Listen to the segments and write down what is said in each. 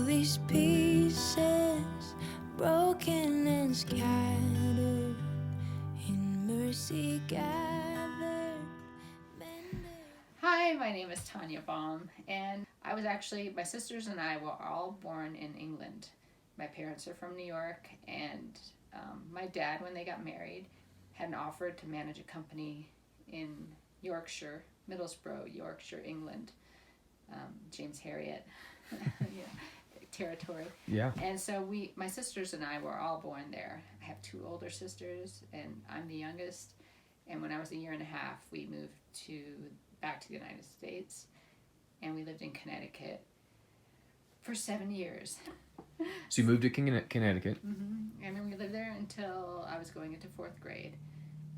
these pieces, broken and scattered, in mercy gathered, mended. Hi, my name is Tanya Baum, and my sisters and I were all born in England. My parents are from New York, and my dad, when they got married, had an offer to manage a company in Yorkshire, Middlesbrough, Yorkshire, England, James Herriot territory. Yeah. And so my sisters and I were all born there. I have two older sisters, and I'm the youngest. And when I was a year and a half, we moved back to the United States, and we lived in Connecticut for 7 years. So you moved to Connecticut. Mm-hmm. And then we lived there until I was going into 4th grade.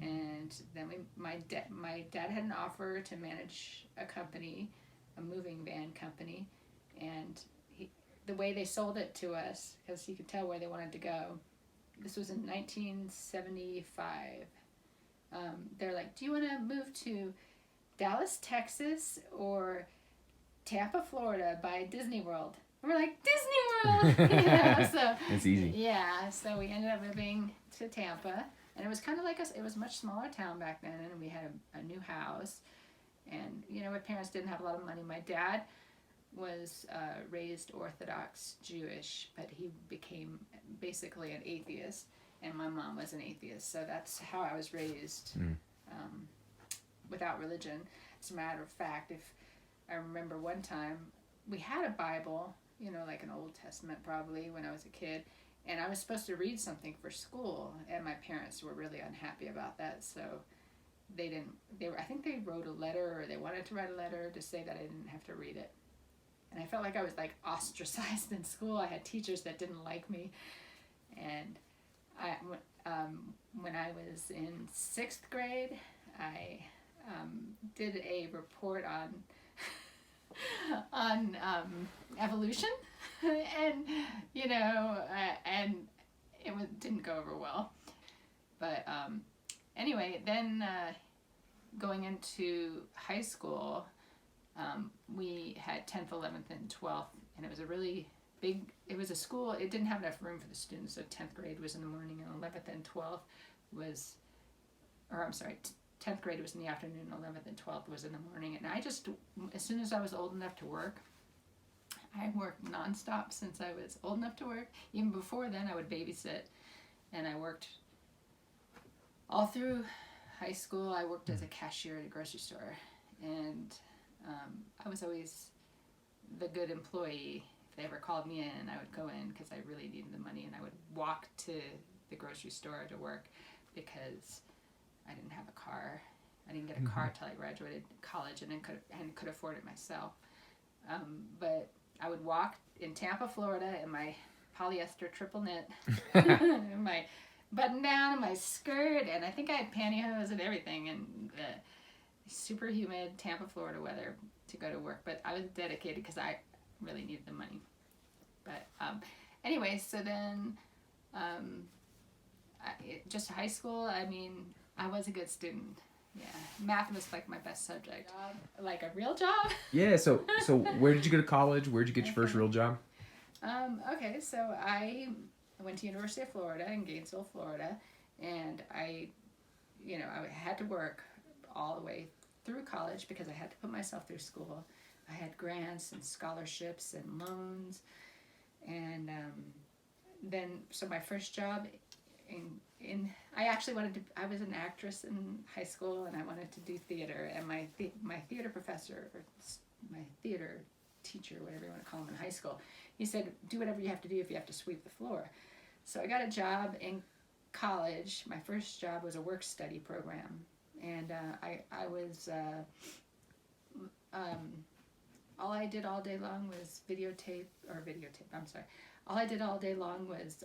And then my dad had an offer to manage a company, a moving van company, and the way they sold it to us, because you could tell where they wanted to go. This was in 1975. They're like, do you want to move to Dallas, Texas, or Tampa, Florida by Disney World? And we're like, Disney World! So It's easy. Yeah, so we ended up moving to Tampa, and it was kind of like it was a much smaller town back then, and we had a new house, and my parents didn't have a lot of money. My dad was raised Orthodox Jewish, but he became basically an atheist, and my mom was an atheist, so that's how I was raised. Without religion. As a matter of fact, if I remember one time, we had a Bible, like an Old Testament probably when I was a kid, and I was supposed to read something for school, and my parents were really unhappy about that, so I think they wrote a letter, or they wanted to write a letter to say that I didn't have to read it. And I felt like I was like ostracized in school. I had teachers that didn't like me, and when I was in 6th grade, I did a report on evolution, and and it didn't go over well. But anyway, then going into high school, we had 10th, 11th, and 12th, and it was a really big. It was a school. It didn't have enough room for the students, so 10th grade was in the morning, and 11th and 12th was, or I'm sorry. 10th grade was in the afternoon, 11th and 12th was in the morning, and I just, as soon as I was old enough to work, I worked nonstop since I was old enough to work. Even before then, I would babysit, and I worked all through high school. I worked as a cashier at a grocery store, and I was always the good employee. If they ever called me in, I would go in because I really needed the money, and I would walk to the grocery store to work because I didn't have a car. I didn't get a car till I graduated college, and could afford it myself. But I would walk in Tampa, Florida, in my polyester triple knit, and my button down, and my skirt, and I think I had pantyhose and everything, and super humid Tampa, Florida weather to go to work. But I was dedicated because I really needed the money. But anyway, so then just high school. I mean, I was a good student. Yeah, math was like my best subject. Like a real job? Yeah. So where did you go to college? Where did you get your first real job? Okay, so I went to University of Florida in Gainesville, Florida, and I had to work all the way through college because I had to put myself through school. I had grants and scholarships and loans, and so my first job I was an actress in high school, and I wanted to do theater, and my theater professor, or my theater teacher, whatever you want to call him, in high school, he said, do whatever you have to do if you have to sweep the floor. So I got a job in college. My first job was a work study program, and I was all I did all day long was all I did all day long was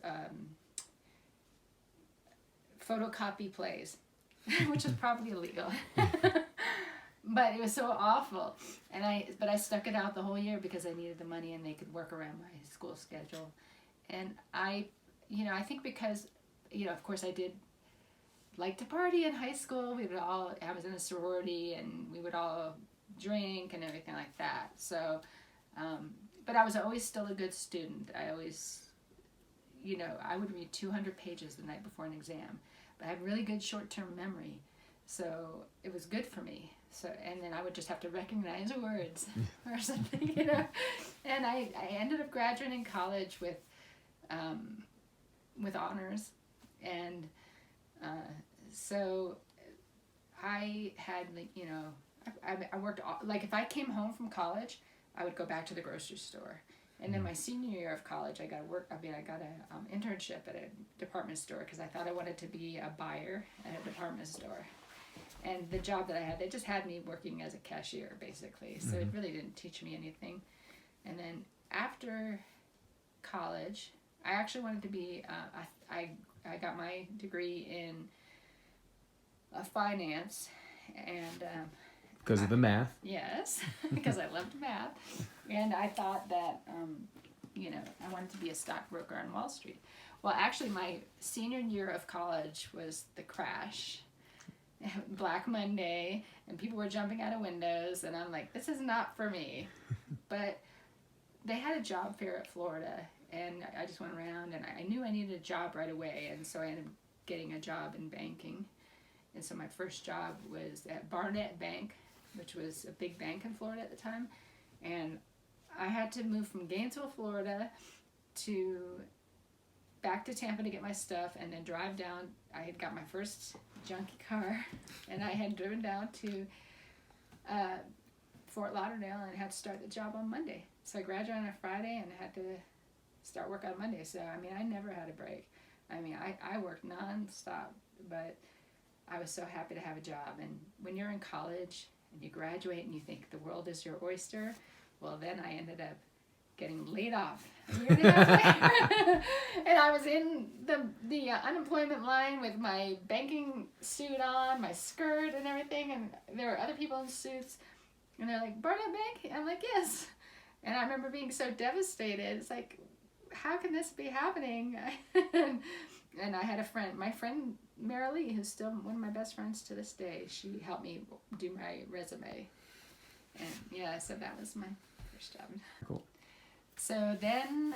photocopy plays, which is probably illegal. But it was so awful, but I stuck it out the whole year because I needed the money, and they could work around my school schedule. And I think because, of course I did like to party in high school. I was in a sorority, and we would all drink and everything like that. So but I was always still a good student. I always, I would read 200 pages the night before an exam. But I had really good short-term memory, so it was good for me. So, and then I would just have to recognize words or something, And I ended up graduating college with honors, and so I had, I worked, like if I came home from college, I would go back to the grocery store. And then my senior year of college, I got an internship at a department store because I thought I wanted to be a buyer at a department store. And the job that I had, they just had me working as a cashier, basically. So it really didn't teach me anything. And then after college, I actually wanted to be, I got my degree in finance, and because of the math. Yes, because I loved math, and I thought that I wanted to be a stockbroker on Wall Street. Well, actually, my senior year of college was the crash, Black Monday, and people were jumping out of windows, and I'm like, this is not for me. But they had a job fair at Florida, and I just went around, and I knew I needed a job right away, and so I ended up getting a job in banking. And so my first job was at Barnett Bank, which was a big bank in Florida at the time. And I had to move from Gainesville, Florida back to Tampa to get my stuff, and then drive down. I had got my first junky car, and I had driven down to Fort Lauderdale and had to start the job on Monday. So I graduated on a Friday and had to start work on Monday. So, I never had a break. I worked nonstop, but I was so happy to have a job. And when you're in college and you graduate and you think the world is your oyster, well, then I ended up getting laid off a year and a half later. And I was in the unemployment line with my banking suit on, my skirt and everything, and there were other people in suits, and they're like, Barnett Bank? I'm like, yes. And I remember being so devastated. It's like, how can this be happening? And I had a friend, my friend Mara Lee, who's still one of my best friends to this day. She helped me do my resume. And yeah, so that was my first job. Cool. So then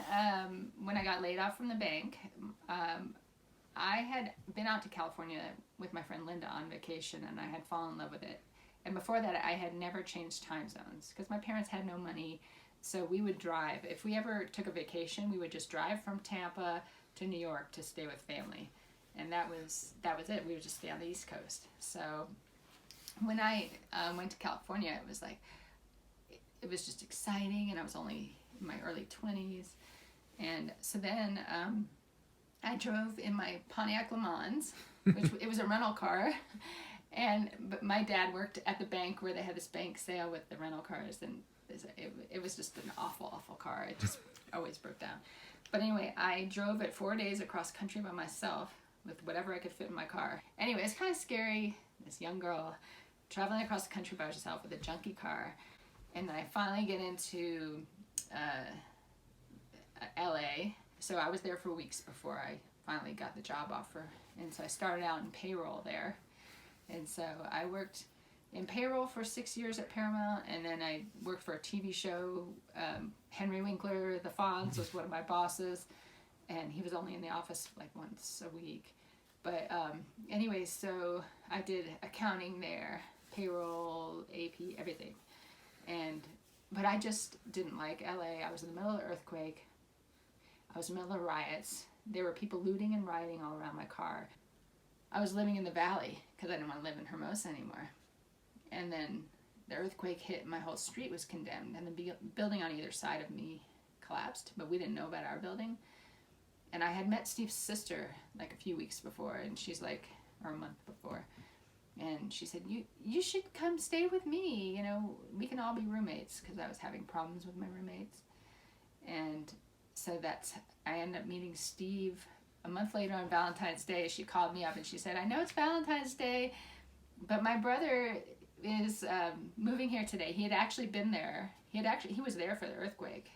when I got laid off from the bank, I had been out to California with my friend Linda on vacation, and I had fallen in love with it. And before that, I had never changed time zones because my parents had no money. So we would drive. If we ever took a vacation, we would just drive from Tampa to New York to stay with family. And that was it. We would just stay on the East Coast. So when I went to California, it was like, it was just exciting, and I was only in my early 20s. And so then I drove in my Pontiac Le Mans, which it was a rental car. But my dad worked at the bank where they had this bank sale with the rental cars, and it was just an awful, awful car. It just always broke down. But anyway, I drove it 4 days across country by myself with whatever I could fit in my car. Anyway, it's kind of scary, this young girl traveling across the country by herself with a junky car. And then I finally get into LA. So I was there for weeks before I finally got the job offer. And so I started out in payroll there. And so I worked in payroll for 6 years at Paramount, and then I worked for a TV show. Henry Winkler, the Fonz, was one of my bosses, and he was only in the office like once a week. But anyway, so I did accounting there, payroll, AP, everything. But I just didn't like LA. I was in the middle of the earthquake. I was in the middle of riots. There were people looting and rioting all around my car. I was living in the valley because I didn't want to live in Hermosa anymore. And then the earthquake hit, and my whole street was condemned, and the building on either side of me collapsed, but we didn't know about our building. And I had met Steve's sister like a few weeks before, and she's like, or a month before, and she said, you should come stay with me, we can all be roommates, because I was having problems with my roommates. And so I ended up meeting Steve a month later on Valentine's Day. She called me up and she said, I know it's Valentine's Day, but my brother is moving here today. He had actually been there. He was there for the earthquake,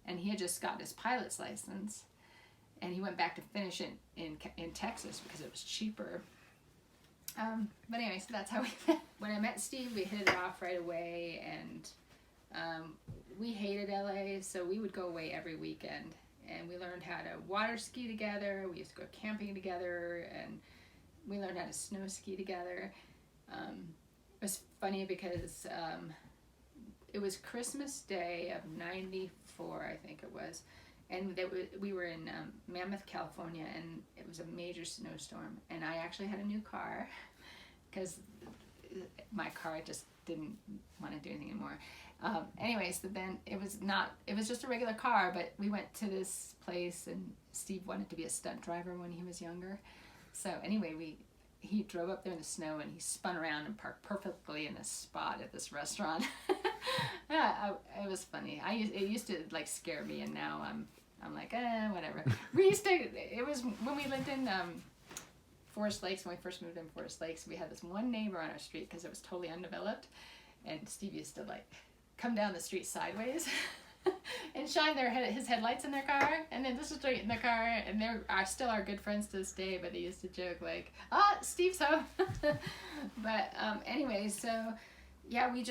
and he had just got his pilot's license, and he went back to finish it in Texas because it was cheaper. But anyway, so that's how we met. When I met Steve, we hit it off right away, and we hated LA, so we would go away every weekend. And we learned how to water ski together. We used to go camping together, and we learned how to snow ski together. It was funny because it was Christmas Day of '94, I think it was, and we were in Mammoth, California, and it was a major snowstorm. And I actually had a new car because my car just didn't want to do anything anymore. Anyway, so then it was just a regular car, but we went to this place, and Steve wanted to be a stunt driver when he was younger. So anyway, he drove up there in the snow, and he spun around and parked perfectly in a spot at this restaurant. Yeah, it was funny. It used to like scare me, and now I'm like, whatever. It was when we lived in Forest Lakes, when we first moved in Forest Lakes, we had this one neighbor on our street because it was totally undeveloped, and Steve used to like come down the street sideways and shine his headlights in their car, and then just straight in the car, and they are still our good friends to this day, but they used to joke like, Steve's home. But anyway, so yeah, we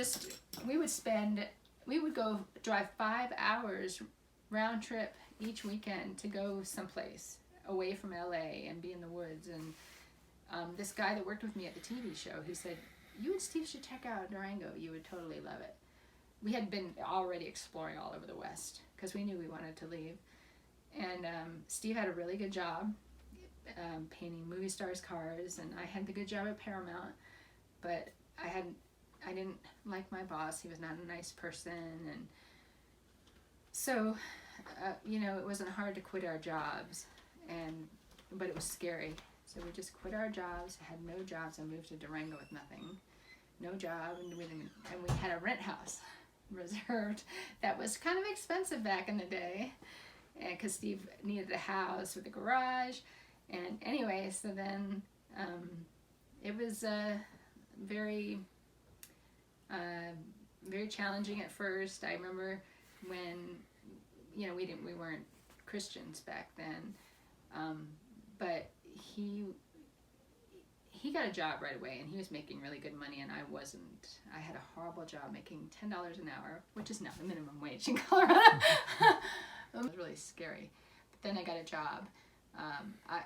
would go drive 5 hours round trip each weekend to go someplace away from LA and be in the woods. And this guy that worked with me at the TV show, he said, you and Steve should check out Durango. You would totally love it. We had been already exploring all over the West because we knew we wanted to leave. And Steve had a really good job painting movie stars' cars, and I had the good job at Paramount, but I didn't like my boss. He was not a nice person, and so it wasn't hard to quit our jobs, but it was scary. So we just quit our jobs, had no jobs, and moved to Durango with nothing, no job, and we had a rent house reserved that was kind of expensive back in the day, and because Steve needed a house with a garage. And anyway, so then it was very challenging at first. I remember when we weren't Christians back then, but he got a job right away, and he was making really good money, and I wasn't. I had a horrible job making $10 an hour, which is now the minimum wage in Colorado. It was really scary. But then I got a job. I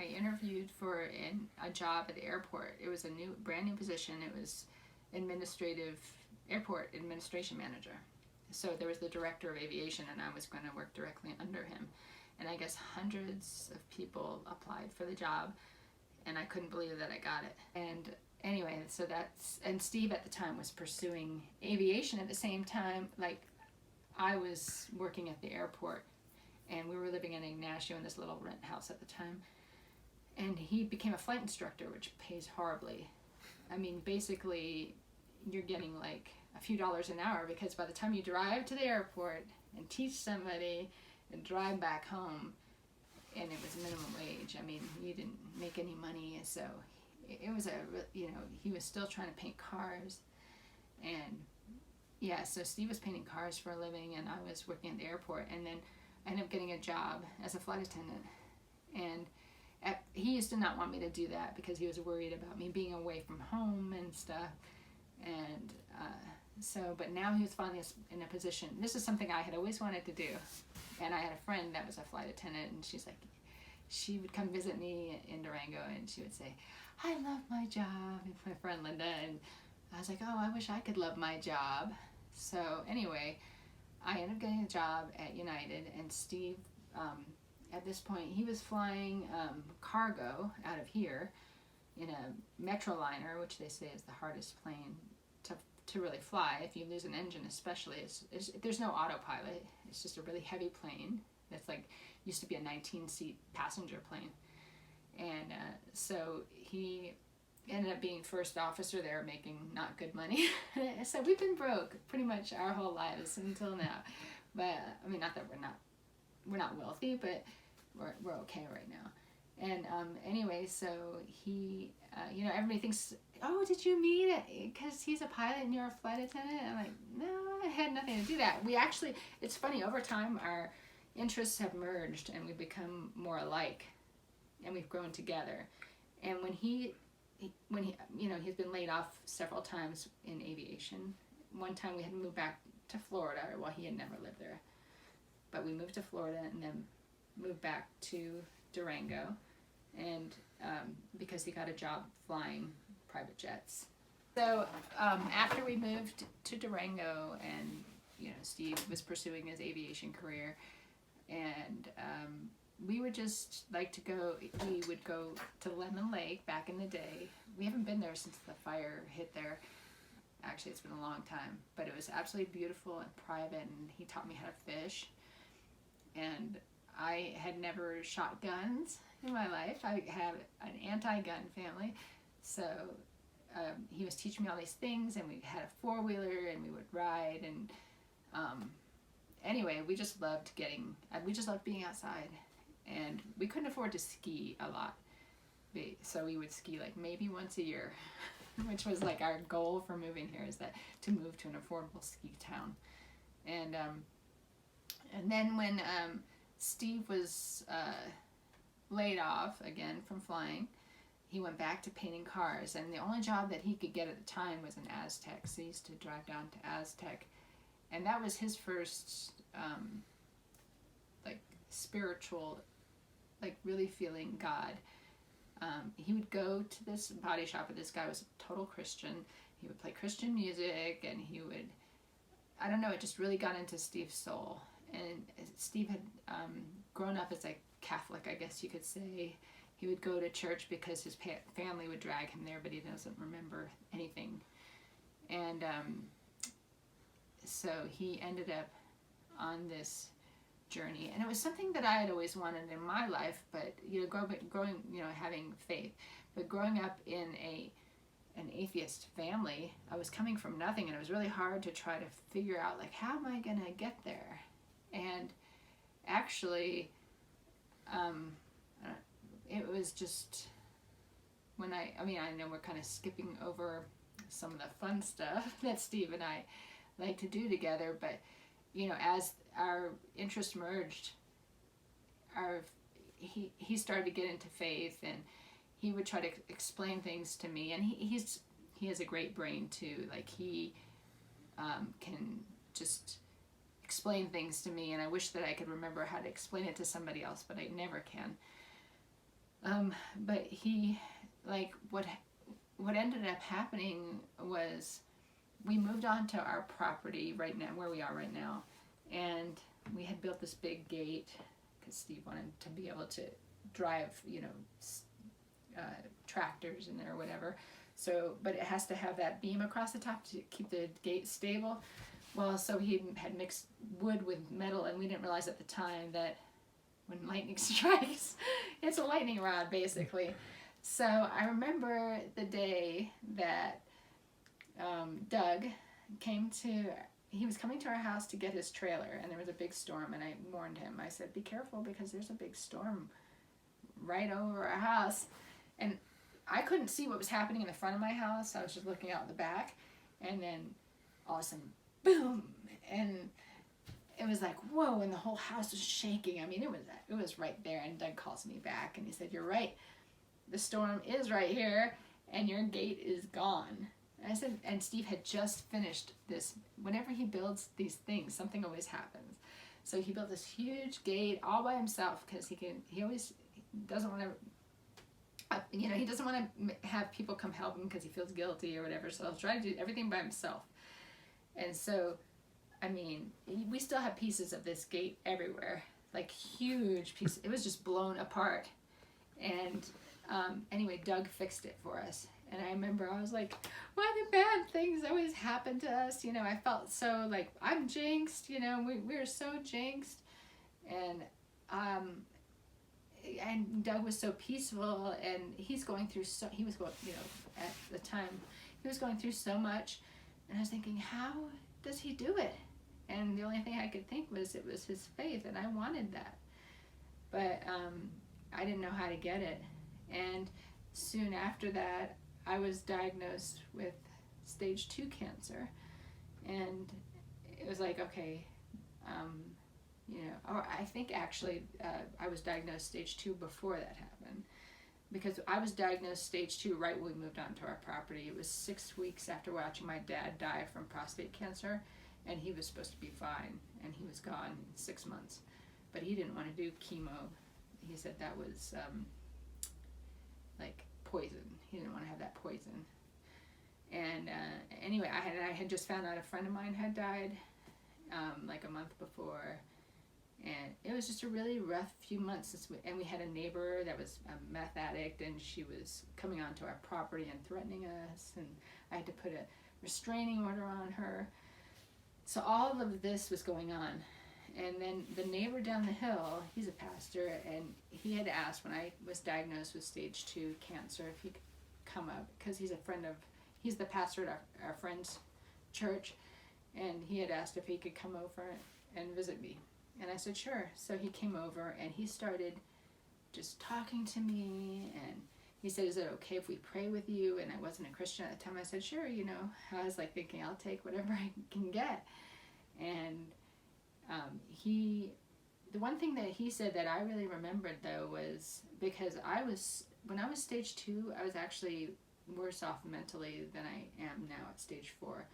interviewed for a job at the airport. It was a brand new position. It was airport administration manager. So there was the director of aviation, and I was going to work directly under him. And I guess hundreds of people applied for the job, and I couldn't believe that I got it. And anyway, and Steve at the time was pursuing aviation at the same time. Like, I was working at the airport, and we were living in Ignacio in this little rent house at the time. And he became a flight instructor, which pays horribly. I mean, basically, you're getting like a few dollars an hour, because by the time you drive to the airport and teach somebody and drive back home, and it was minimum wage. I mean, you didn't make any money, so it was he was still trying to paint cars, and yeah, so Steve was painting cars for a living, and I was working at the airport, and then I ended up getting a job as a flight attendant, and he used to not want me to do that because he was worried about me being away from home and stuff, and but now he was finally in a position. This is something I had always wanted to do. And I had a friend that was a flight attendant, and she would come visit me in Durango, and she would say, I love my job. And my friend Linda, and I was like, I wish I could love my job. So anyway, I ended up getting a job at United, and Steve, at this point, he was flying cargo out of here in a Metroliner, which they say is the hardest plane to really fly. If you lose an engine especially, there's no autopilot. It's just a really heavy plane that's like used to be a 19-seat passenger plane. And so he ended up being first officer there, making not good money. So we've been broke pretty much our whole lives until now. But I mean, not that we're not wealthy, but we're okay right now. And anyway, so he, everybody thinks, did you meet it? Because he's a pilot and you're a flight attendant? And I'm like, no, I had nothing to do that. We actually, it's funny, over time our interests have merged and we've become more alike, and we've grown together. And when he's been laid off several times in aviation, one time we had moved back to Florida. Well, he had never lived there, but we moved to Florida and then moved back to Durango, and because he got a job flying private jets. So after we moved to Durango, and Steve was pursuing his aviation career, and we would just like to go. We would go to Lemon Lake back in the day. We haven't been there since the fire hit there. Actually, it's been a long time, but it was absolutely beautiful and private, and he taught me how to fish. And I had never shot guns in my life. I had an anti-gun family, so he was teaching me all these things, and we had a four-wheeler, and we would ride, and anyway, we just loved being outside, and we couldn't afford to ski a lot, so we would ski like maybe once a year, which was like our goal for moving here, is that to move to an affordable ski town. And then when Steve was laid off again from flying, he went back to painting cars, and the only job that he could get at the time was an Aztec, so he used to drive down to Aztec, and that was his first like spiritual, like really feeling God. He would go to this body shop, and this guy was a total Christian. He would play Christian music, and he would, I don't know, it just really got into Steve's soul. And Steve had grown up as a Catholic, I guess you could say. He would go to church because his family would drag him there, but he doesn't remember anything. And so he ended up on this journey, and it was something that I had always wanted in my life, but growing, having faith, but growing up in an atheist family, I was coming from nothing, and it was really hard to try to figure out, like, how am I gonna get there? And actually, it was just when I know we're kind of skipping over some of the fun stuff that Steve and I like to do together, but as our interests merged, he started to get into faith, and he would try to explain things to me, and he has a great brain too. Like, he can just explain things to me, and I wish that I could remember how to explain it to somebody else, but I never can. But he, like, what ended up happening was we moved on to our property right now, where we are right now, and we had built this big gate because Steve wanted to be able to drive, tractors in there or whatever. So, but it has to have that beam across the top to keep the gate stable. Well, so he had mixed wood with metal, and we didn't realize at the time that when lightning strikes, it's a lightning rod, basically. So I remember the day that Doug he was coming to our house to get his trailer, and there was a big storm, and I warned him. I said, be careful, because there's a big storm right over our house. And I couldn't see what was happening in the front of my house. I was just looking out the back, and then all of a sudden, boom, and it was like, whoa, and the whole house was shaking. I mean, it was right there. And Doug calls me back, and he said, you're right, the storm is right here, and your gate is gone. And I said, and Steve had just finished this. Whenever he builds these things, something always happens. So he built this huge gate all by himself, because he always doesn't want to, he doesn't want to have people come help him because he feels guilty or whatever. So he'll try to do everything by himself. And so, I mean, we still have pieces of this gate everywhere, like huge pieces. It was just blown apart. And anyway, Doug fixed it for us. And I remember I was like, why do bad things always happen to us? I felt so like, I'm jinxed, we were so jinxed. And Doug was so peaceful, and he was going, at the time, he was going through so much. And I was thinking, how does he do it? And the only thing I could think was it was his faith, and I wanted that. But I didn't know how to get it. And soon after that, I was diagnosed with stage 2 cancer. And it was like, okay, or I think actually I was diagnosed stage 2 before that happened. because I was diagnosed stage 2 right when we moved onto our property. It was 6 weeks after watching my dad die from prostate cancer, and he was supposed to be fine, and he was gone in 6 months. But he didn't want to do chemo. He said that was like poison. He didn't want to have that poison. And anyway, I had just found out a friend of mine had died like a month before. And it was just a really rough few months. And we had a neighbor that was a meth addict, and she was coming onto our property and threatening us. And I had to put a restraining order on her. So all of this was going on. And then the neighbor down the hill, he's a pastor, and he had asked when I was diagnosed with stage 2 cancer if he could come up, because he's the pastor at our friend's church, and he had asked if he could come over and visit me. And I said, sure. So he came over, and he started just talking to me, and he said, is it okay if we pray with you? And I wasn't a Christian at the time. I said, sure, I was like thinking, I'll take whatever I can get. And the one thing that he said that I really remembered, though, was because when I was stage 2, I was actually worse off mentally than I am now at stage 4.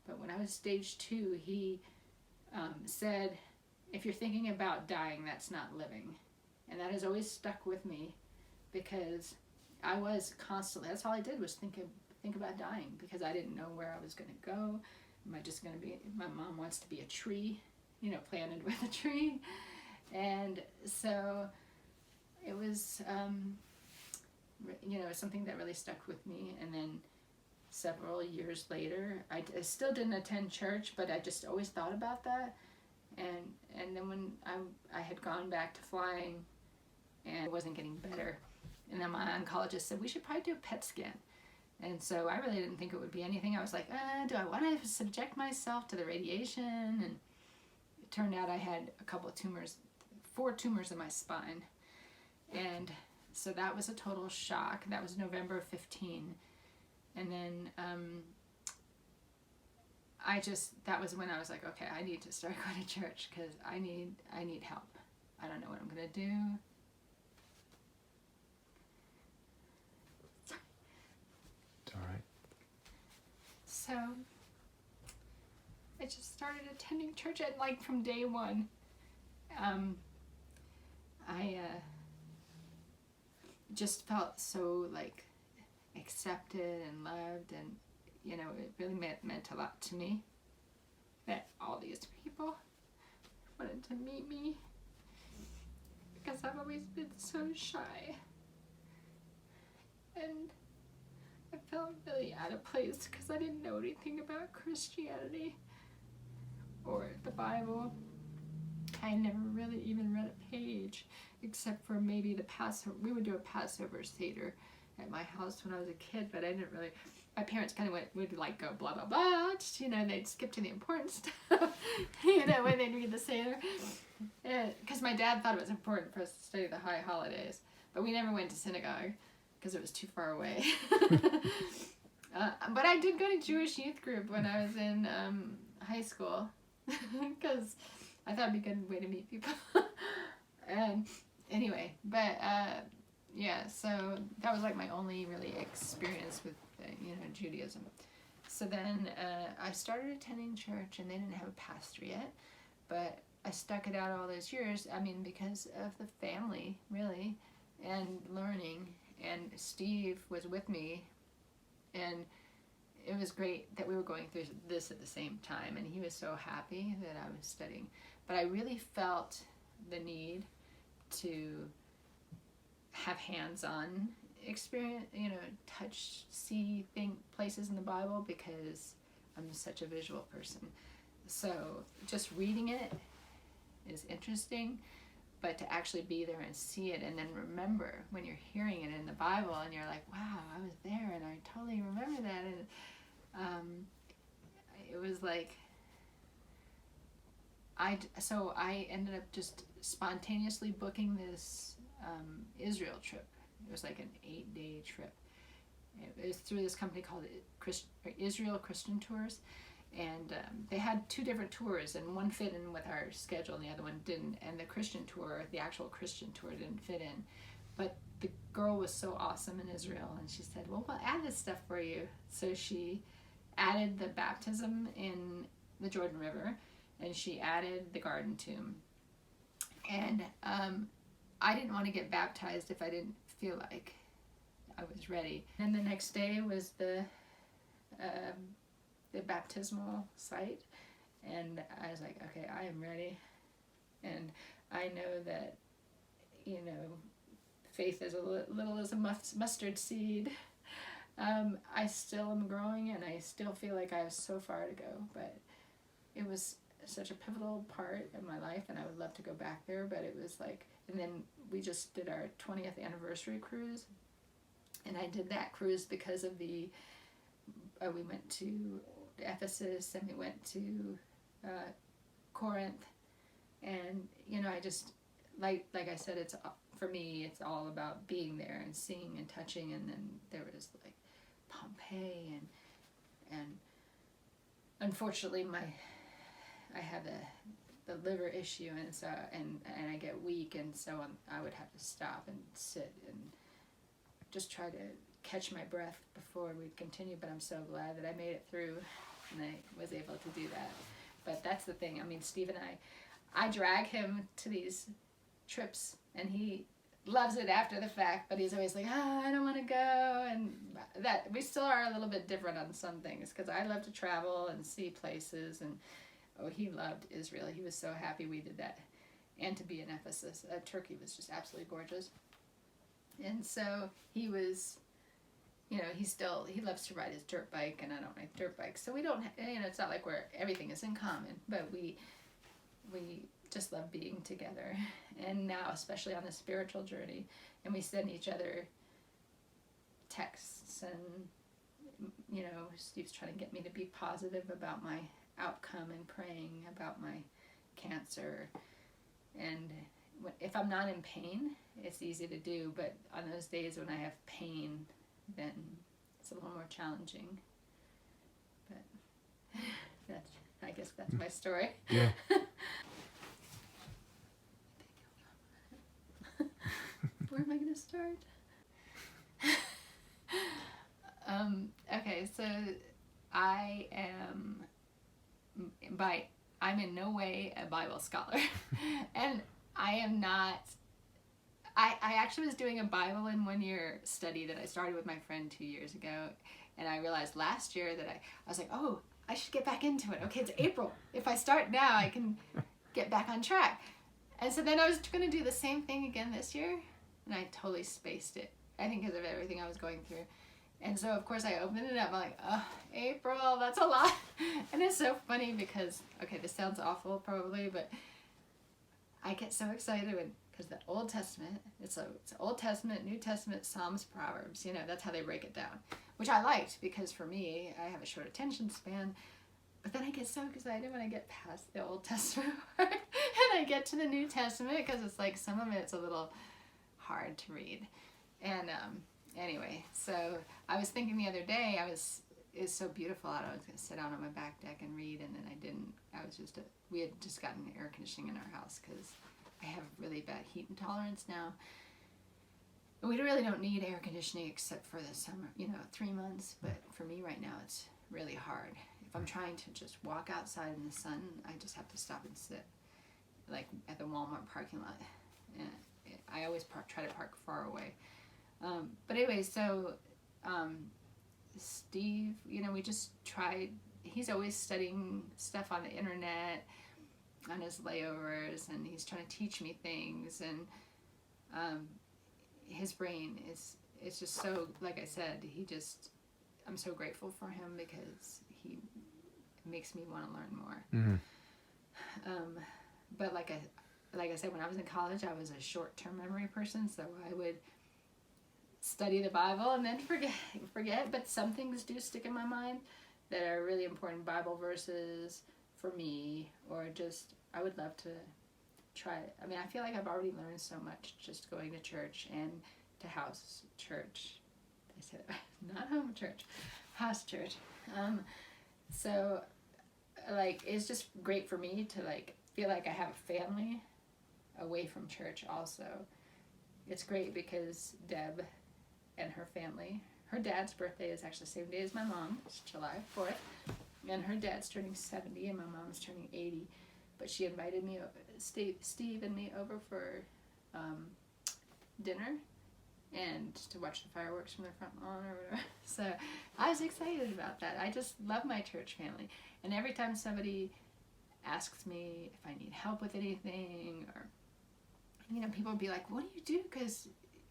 But when I was stage 2, he said, if you're thinking about dying, that's not living. And that has always stuck with me, because I was constantly, that's all I did was think about dying, because I didn't know where I was going to go. Am I just going to be, my mom wants to be a tree, planted with a tree. And so it was, something that really stuck with me. And then several years later, I still didn't attend church, but I just always thought about that. And then when I had gone back to flying, and it wasn't getting better, and then my oncologist said, we should probably do a PET scan. And so I really didn't think it would be anything. I was like, do I want to subject myself to the radiation? And it turned out I had a couple of tumors, 4 tumors in my spine. And so that was a total shock. That was November of 15. And then that was when I was like, okay, I need to start going to church, because I need help. I don't know what I'm going to do. It's all right. So I just started attending church, and like from day one, I just felt so like accepted and loved, and it really meant a lot to me that all these people wanted to meet me, because I've always been so shy, and I felt really out of place because I didn't know anything about Christianity or the Bible. I never really even read a page, except for maybe the Passover. We would do a Passover Seder at my house when I was a kid, but I didn't really. My parents kind of would like go blah blah blah, they'd skip to the important stuff, when they'd read the Seder, because my dad thought it was important for us to study the high holidays, but we never went to synagogue because it was too far away. But I did go to Jewish youth group when I was in high school, because I thought it'd be a good way to meet people. And anyway, but yeah, so that was like my only really experience with Judaism. So then I started attending church, and they didn't have a pastor yet, but I stuck it out all those years. I mean, because of the family, really, and learning. And Steve was with me, and it was great that we were going through this at the same time, and he was so happy that I was studying. But I really felt the need to have hands-on experience, touch, see places in the Bible, because I'm such a visual person. So just reading it is interesting, but to actually be there and see it, and then remember when you're hearing it in the Bible, and you're like, wow, I was there, and I totally remember that. And it was like, I ended up just spontaneously booking this Israel trip. It was like an 8-day trip. It was through this company called Israel Christian Tours, and they had 2 different tours, and one fit in with our schedule and the other one didn't. And the actual Christian tour didn't fit in, but the girl was so awesome in Israel, and she said, well, we'll add this stuff for you. So she added the baptism in the Jordan River, and she added the garden tomb. And I didn't want to get baptized if I didn't feel like I was ready. And the next day was the baptismal site, and I was like, okay, I am ready. And I know that, faith is a little as a mustard seed. I still am growing, and I still feel like I have so far to go, but it was such a pivotal part of my life, and I would love to go back there. But it was like, and then we just did our 20th anniversary cruise, and I did that cruise because of we went to Ephesus, and we went to Corinth, and I just like I said, it's, for me, it's all about being there and seeing and touching. And then there was like Pompeii, and unfortunately I have the liver issue, and so and I get weak, and so I would have to stop and sit and just try to catch my breath before we'd continue. But I'm so glad that I made it through, and I was able to do that. But that's the thing. I mean, Steve and I drag him to these trips, and he loves it after the fact, but he's always like, I don't want to go. And that we still are a little bit different on some things, because I love to travel and see places, and he loved Israel. He was so happy we did that, and to be in Ephesus. Turkey was just absolutely gorgeous. And so he was, he loves to ride his dirt bike, and I don't like dirt bikes. So we don't, it's not like everything is in common, but we just love being together. And now, especially on the spiritual journey, and we send each other texts, and, Steve's trying to get me to be positive about my outcome and praying about my cancer. And if I'm not in pain, it's easy to do, but on those days when I have pain, then it's a little more challenging. But I guess that's my story. Yeah. Where am I going to start? Okay, so I'm in no way a Bible scholar. And I am not. I actually was doing a Bible in 1 year study that I started with my friend 2 years ago, and I realized last year that I was like, oh, I should get back into it. Okay, it's April. If I start now, I can get back on track. And so then I was going to do the same thing again this year, and I totally spaced it, I think because of everything I was going through. And so, of course, I opened it up. I'm like, oh, April, that's a lot. And it's so funny because, okay, this sounds awful probably, but I get so excited because the Old Testament, it's Old Testament, New Testament, Psalms, Proverbs, that's how they break it down, which I liked because for me, I have a short attention span. But then I get so excited when I get past the Old Testament part and I get to the New Testament, because it's like some of it's a little hard to read. And anyway, so I was thinking the other day, it's so beautiful out. I was going to sit out on my back deck and read, and then I didn't. We had just gotten air conditioning in our house because I have really bad heat intolerance now. We really don't need air conditioning except for the summer, 3 months. But for me right now, it's really hard. If I'm trying to just walk outside in the sun, I just have to stop and sit, like at the Walmart parking lot. And I always try to park far away. But anyway, so Steve, we just tried. He's always studying stuff on the internet, on his layovers, and he's trying to teach me things. And his brain it's just so, like I said, I'm so grateful for him because he makes me want to learn more. Mm-hmm. But like I said, when I was in college, I was a short-term memory person, so I would study the Bible and then forget. But some things do stick in my mind that are really important Bible verses for me, or just I would love to try it. I mean, I feel like I've already learned so much just going to church and to house church. I said not home church, house church. So like it's just great for me to like feel like I have a family away from church also. it's great because Deb and her family, her dad's birthday is actually the same day as my mom. It's July 4th. And her dad's turning 70 and my mom's turning 80. But she invited me, Steve and me over for dinner and to watch the fireworks from the front lawn or whatever. So I was excited about that. I just love my church family. And every time somebody asks me if I need help with anything, or, you know, people will be like, what do you do? Because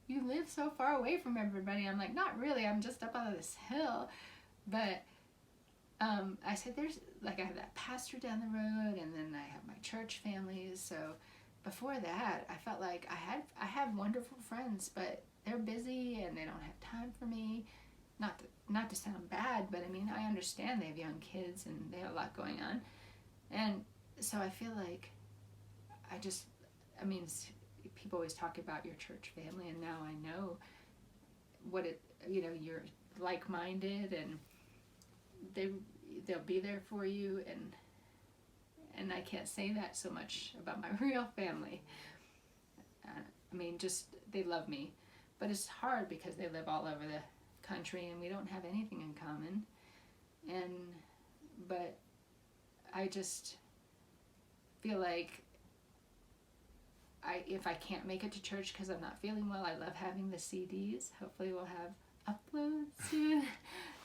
you live so far away from everybody. I'm like, not really. I'm just up on this hill. But I said, there's, like, I have that pastor down the road, and then I have my church families. So before that, I felt like I have wonderful friends, but they're busy and they don't have time for me. Not to sound bad, but I mean, I understand they have young kids and they have a lot going on. And so I feel like I mean, people always talk about your church family, and now I know what it, you know, you're like-minded, and they'll be there for you, and I can't say that so much about my real family. I mean, just, they love me, but it's hard because they live all over the country and we don't have anything in common. But I just feel like if I can't make it to church because I'm not feeling well, I love having the CDs. Hopefully we'll have uploads soon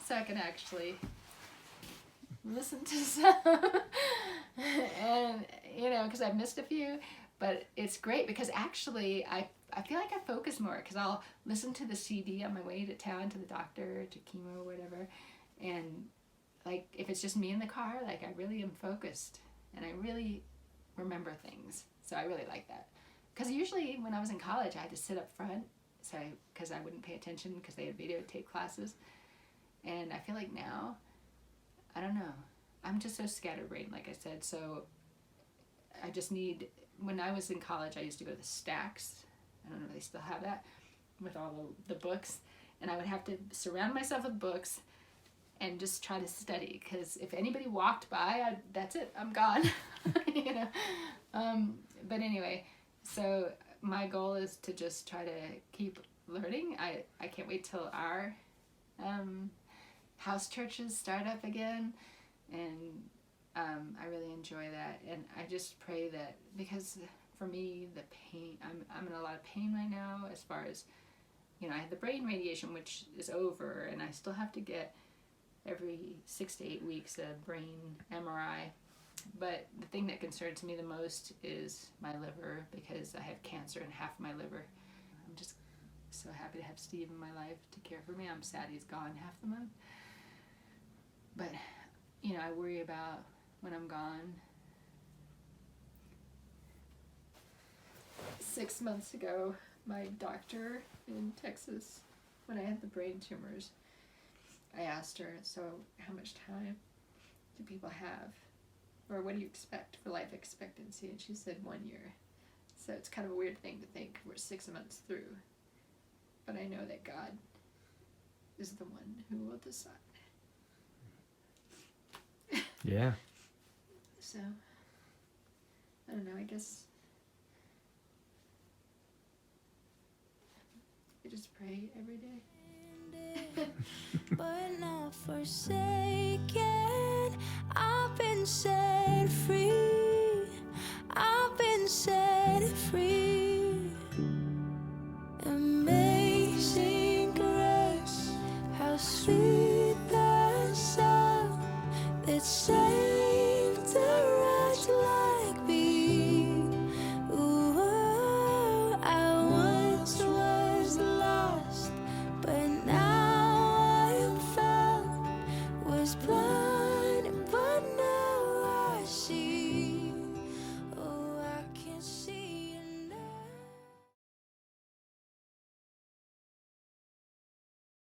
so I can actually listen to some. And, you know, because I've missed a few, but it's great because actually I feel like I focus more because I'll listen to the CD on my way to town, to the doctor, to chemo or whatever. And, like, if it's just me in the car, like, I really am focused and I really remember things. So I really like that. Because usually when I was in college, I had to sit up front because I wouldn't pay attention because they had videotape classes. And I feel like now, I don't know, I'm just so scatterbrained, like I said. So I just need, when I was in college, I used to go to the stacks. I don't know if they still have that, with all the books. And I would have to surround myself with books and just try to study, because if anybody walked by, that's it, I'm gone. You know. But anyway, so my goal is to just try to keep learning. I can't wait till our house churches start up again, and I really enjoy that. And I just pray that, because for me, the pain, I'm in a lot of pain right now, as far as, you know, I had the brain radiation, which is over, and I still have to get every 6 to 8 weeks a brain MRI. But the thing that concerns me the most is my liver, because I have cancer in half of my liver. I'm just so happy to have Steve in my life to care for me. I'm sad he's gone half the month. But, you know, I worry about when I'm gone. 6 months ago, my doctor in Texas, when I had the brain tumors, I asked her, so how much time do people have? Or what do you expect for life expectancy? And she said 1 year. So it's kind of a weird thing to think we're 6 months through. But I know that God is the one who will decide. Yeah. So, I don't know, I guess I just pray every day. But not forsaken. I've been set free. I've been set free. Amazing grace, how sweet the sound that